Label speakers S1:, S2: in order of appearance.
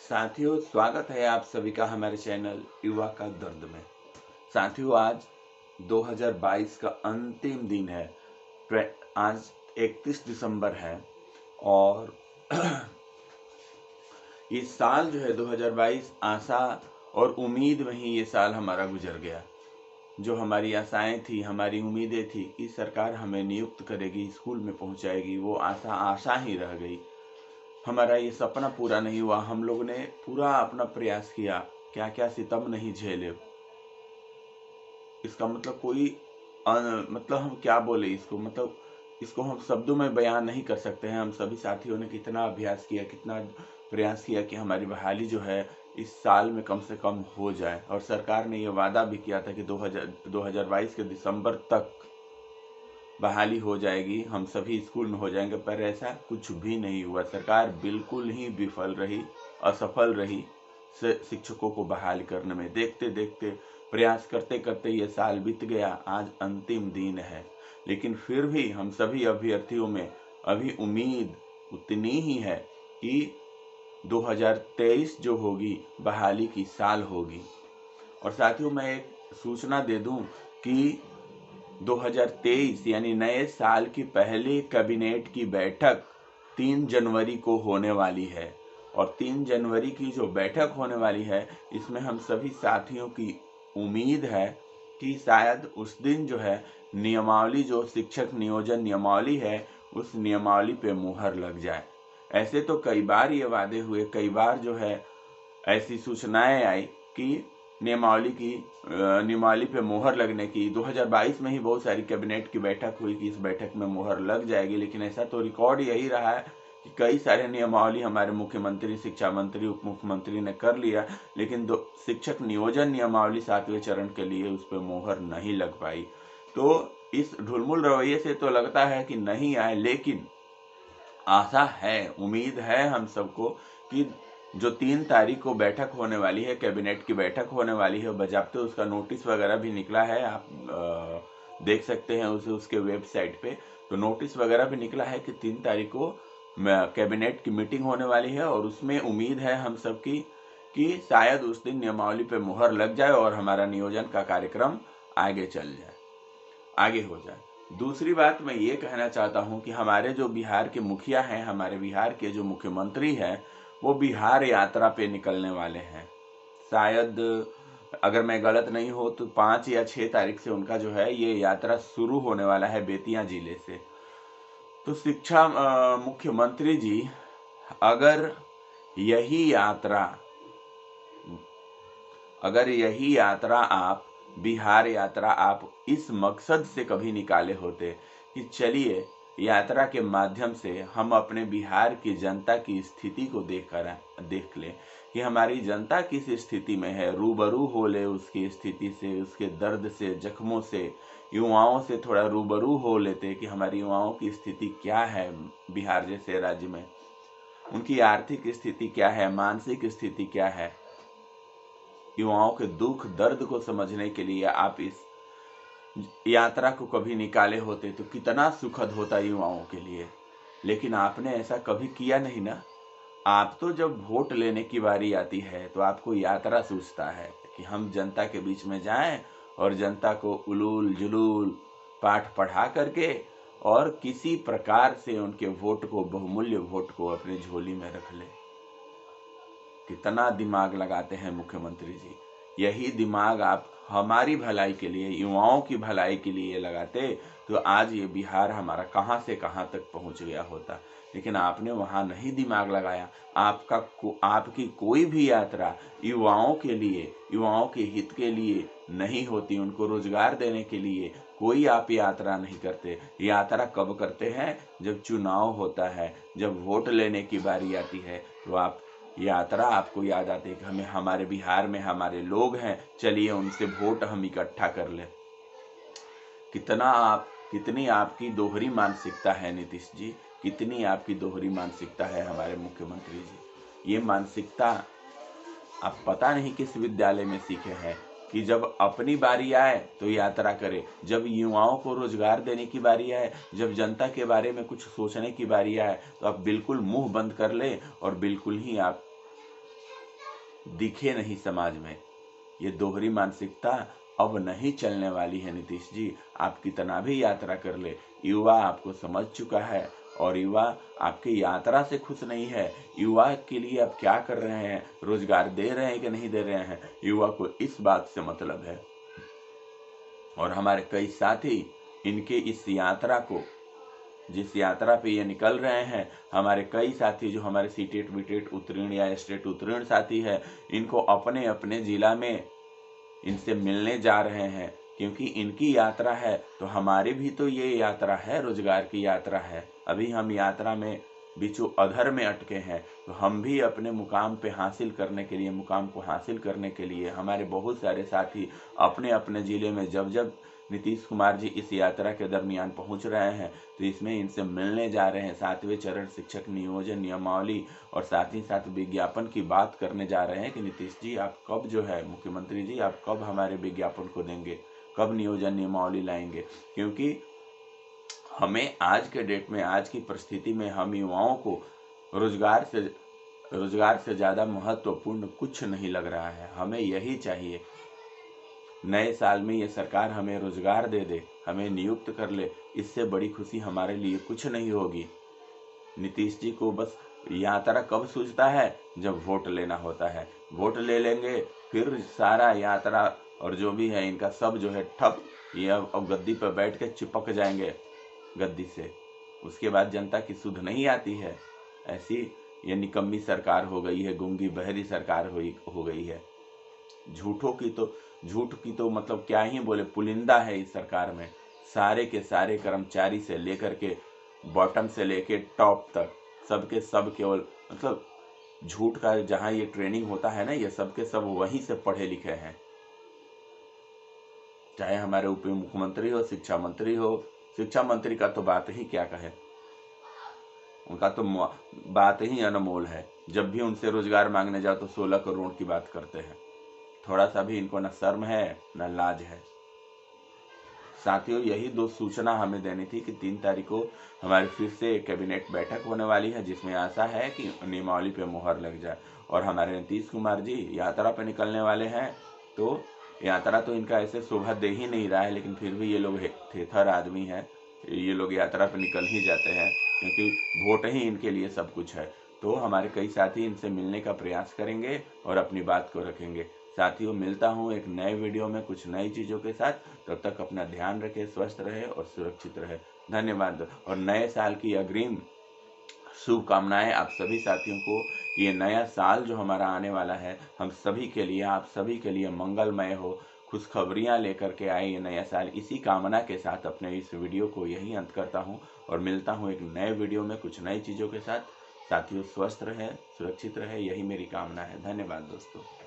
S1: साथियों, स्वागत है आप सभी का हमारे चैनल युवा का दर्द में। साथियों, आज 2022 का अंतिम दिन है। आज 31 दिसंबर है और ये साल जो है 2022 आशा और उम्मीद में ही ये साल हमारा गुजर गया। जो हमारी आशाएं थी, हमारी उम्मीदें थी कि सरकार हमें नियुक्त करेगी, स्कूल में पहुंचाएगी, वो आशा आशा ही रह गई। हमारा ये सपना पूरा नहीं हुआ। हम लोगों ने पूरा अपना प्रयास किया, क्या क्या सितम नहीं झेले। इसका मतलब मतलब हम क्या बोले इसको, मतलब इसको हम शब्दों में बयान नहीं कर सकते हैं। हम सभी साथियों ने कितना अभ्यास किया, कितना प्रयास किया कि हमारी बहाली जो है इस साल में कम से कम हो जाए। और सरकार ने ये वादा भी किया था कि 2022 के दिसंबर तक बहाली हो जाएगी, हम सभी स्कूल में हो जाएंगे, पर ऐसा कुछ भी नहीं हुआ। सरकार बिल्कुल ही विफल रही, असफल रही शिक्षकों को बहाल करने में। देखते देखते, प्रयास करते करते ये साल बीत गया। आज अंतिम दिन है, लेकिन फिर भी हम सभी अभ्यर्थियों में अभी उम्मीद उतनी ही है कि 2023 जो होगी बहाली की साल होगी। और साथियों, मैं एक सूचना दे दूं कि 2023 यानी नए साल की पहली कैबिनेट की बैठक 3 जनवरी को होने वाली है। और 3 जनवरी की जो बैठक होने वाली है, इसमें हम सभी साथियों की उम्मीद है कि शायद उस दिन जो है नियमावली, जो शिक्षक नियोजन नियमावली है, उस नियमावली पे मुहर लग जाए। ऐसे तो कई बार ये वादे हुए, कई बार जो है ऐसी सूचनाएं आई कि नियमावली पे मुहर लगने की। 2022 में ही बहुत सारी कैबिनेट की बैठक हुई कि इस बैठक में मुहर लग जाएगी, लेकिन ऐसा तो रिकॉर्ड यही रहा है कि कई सारे नियमावली हमारे मुख्यमंत्री, शिक्षा मंत्री, उप मुख्यमंत्री ने कर लिया, लेकिन शिक्षक नियोजन नियमावली 7वें चरण के लिए उस पर मुहर नहीं लग पाई। तो इस ढुलमुल रवैये से तो लगता है कि नहीं आए, लेकिन आशा है, उम्मीद है हम सबको कि जो 3 तारीख को बैठक होने वाली है, कैबिनेट की बैठक होने वाली है, बजाते उसका नोटिस वगैरह भी निकला है। आप देख सकते हैं उसे उसके वेबसाइट पे। तो नोटिस वगैरह भी निकला है कि 3 तारीख को कैबिनेट की मीटिंग होने वाली है, और उसमें उम्मीद है हम सबकी कि शायद उस दिन नियमावली पे मुहर लग जाए और हमारा नियोजन का कार्यक्रम आगे चल जाए, आगे हो जाए। दूसरी बात मैं ये कहना चाहता हूँ कि हमारे जो बिहार के मुखिया हैं, हमारे बिहार के जो मुख्यमंत्री हैं, वो बिहार यात्रा पे निकलने वाले हैं। शायद अगर मैं गलत नहीं हो तो 5 या 6 तारीख से उनका जो है ये यात्रा शुरू होने वाला है बेतिया जिले से। तो शिक्षा मुख्यमंत्री जी, अगर यही यात्रा आप बिहार यात्रा आप इस मकसद से कभी निकाले होते कि चलिए यात्रा के माध्यम से हम अपने बिहार की जनता की स्थिति को देख लें कि हमारी जनता किस स्थिति में है, रूबरू हो ले उसकी स्थिति से, उसके दर्द से, जख्मों से, युवाओं से थोड़ा रूबरू हो लेते कि हमारी युवाओं की स्थिति क्या है बिहार जैसे राज्य में, उनकी आर्थिक स्थिति क्या है, मानसिक स्थिति क्या है। युवाओं के दुख दर्द को समझने के लिए आप इस यात्रा को कभी निकाले होते तो कितना सुखद होता युवाओं के लिए। लेकिन आपने ऐसा कभी किया नहीं ना। आप तो जब वोट लेने की बारी आती है तो आपको यात्रा सूझता है कि हम जनता के बीच में जाएं और जनता को उलूल जुलूल पाठ पढ़ा करके और किसी प्रकार से उनके वोट को, बहुमूल्य वोट को अपनी झोली में रख ले। कितना दिमाग लगाते हैं मुख्यमंत्री जी। यही दिमाग आप हमारी भलाई के लिए, युवाओं की भलाई के लिए लगाते तो आज ये बिहार हमारा कहां से कहां तक पहुंच गया होता। लेकिन आपने वहां नहीं दिमाग लगाया। आपकी कोई भी यात्रा युवाओं के लिए, युवाओं के हित के लिए नहीं होती। उनको रोजगार देने के लिए कोई आप यात्रा नहीं करते। यात्रा कब करते हैं? जब चुनाव होता है, जब वोट लेने की बारी आती है, तो आप यात्रा आपको याद आती है कि हमें, हमारे बिहार में हमारे लोग हैं, चलिए उनसे वोट हम इकट्ठा कर ले। कितनी आपकी दोहरी मानसिकता है नीतीश जी, कितनी आपकी दोहरी मानसिकता है हमारे मुख्यमंत्री जी। ये मानसिकता आप पता नहीं किस विद्यालय में सीखे हैं कि जब अपनी बारी आए तो यात्रा करे, जब युवाओं को रोजगार देने की बारी आए, जब जनता के बारे में कुछ सोचने की बारी आए, तो आप बिल्कुल मुंह बंद कर ले और बिल्कुल ही आप दिखे नहीं समाज में। ये दोहरी मानसिकता अब नहीं चलने वाली है नीतीश जी। आप कितना भी यात्रा कर ले, युवा आपको समझ चुका है और युवा आपकी यात्रा से खुश नहीं है। युवा के लिए आप क्या कर रहे हैं, रोजगार दे रहे हैं कि नहीं दे रहे हैं, युवा को इस बात से मतलब है। और हमारे कई साथी इनके इस यात्रा को, जिस यात्रा पे ये निकल रहे हैं, हमारे कई साथी जो हमारे सीटेट बीटेट उत्तीर्ण या स्टेट उत्तीर्ण साथी है, इनको अपने अपने जिला में इनसे मिलने जा रहे हैं, क्योंकि इनकी यात्रा है तो हमारी भी तो ये यात्रा है, रोजगार की यात्रा है। अभी हम यात्रा में बीचों अधर में अटके हैं, तो हम भी अपने मुकाम पे हासिल करने के लिए, मुकाम को हासिल करने के लिए हमारे बहुत सारे साथी अपने अपने जिले में जब जब नीतीश कुमार जी इस यात्रा के दरमियान पहुंच रहे हैं तो इसमें इनसे मिलने जा रहे हैं। 7वें चरण शिक्षक नियोजन नियमावली और साथ ही साथ विज्ञापन की बात करने जा रहे हैं कि नीतीश जी आप कब जो है, मुख्यमंत्री जी आप कब हमारे विज्ञापन को देंगे, कब नियोजन नियमावली लाएंगे। क्योंकि हमें आज के डेट में, आज की परिस्थिति में हम युवाओं को रोजगार से ज़्यादा महत्वपूर्ण कुछ नहीं लग रहा है। हमें यही चाहिए, नए साल में ये सरकार हमें रोजगार दे दे, हमें नियुक्त कर ले, इससे बड़ी खुशी हमारे लिए कुछ नहीं होगी। नीतीश जी को बस यात्रा कब सूझता है, जब वोट लेना होता है। वोट ले लेंगे, फिर सारा यात्रा और जो भी है इनका सब जो है ठप, ये अब गद्दी पर बैठ के चिपक जाएंगे गद्दी से। उसके बाद जनता की सुध नहीं आती है। ऐसी ये निकम्मी सरकार हो गई है, गूंगी बहरी सरकार हो गई है। झूठ की तो मतलब क्या ही बोले, पुलिंदा है इस सरकार में। सारे के सारे कर्मचारी से लेकर के बॉटम से लेके टॉप तक सबके सब केवल मतलब झूठ का जहां ये ट्रेनिंग होता है ना, ये सबके सब वहीं से पढ़े लिखे हैं। चाहे हमारे उप मुख्यमंत्री हो, शिक्षा मंत्री हो, शिक्षा मंत्री का तो बात ही क्या कहे, उनका तो बात ही अनमोल है। जब भी उनसे रोजगार मांगने जाओ तो 16 करोड़ की बात करते हैं। थोड़ा सा भी इनको न शर्म है न लाज है। साथियों, यही 2 सूचना हमें देनी थी कि 3 तारीख को हमारी फिर से कैबिनेट बैठक होने वाली है, जिसमें आशा है कि नियमावली पे मुहर लग जाए। और हमारे नीतीश कुमार जी यात्रा पे निकलने वाले हैं, तो यात्रा तो इनका ऐसे शोभा दे ही नहीं रहा है, लेकिन फिर भी ये लोग थेथर आदमी हैं, ये लोग यात्रा पे निकल ही जाते हैं, क्योंकि वोट ही इनके लिए सब कुछ है। तो हमारे कई साथी इनसे मिलने का प्रयास करेंगे और अपनी बात को रखेंगे। साथियों, मिलता हूँ एक नए वीडियो में कुछ नई चीज़ों के साथ। तब तक अपना ध्यान रखें, स्वस्थ रहे और सुरक्षित रहे। धन्यवाद। और नए साल की अग्रिम शुभकामनाएं आप सभी साथियों को। ये नया साल जो हमारा आने वाला है, हम सभी के लिए, आप सभी के लिए मंगलमय हो, खुशखबरियां लेकर के आए ये नया साल। इसी कामना के साथ अपने इस वीडियो को यही अंत करता हूं और मिलता हूं एक नए वीडियो में कुछ नई चीज़ों के साथ। साथियों, स्वस्थ रहे, सुरक्षित रहे, यही मेरी कामना है। धन्यवाद दोस्तों।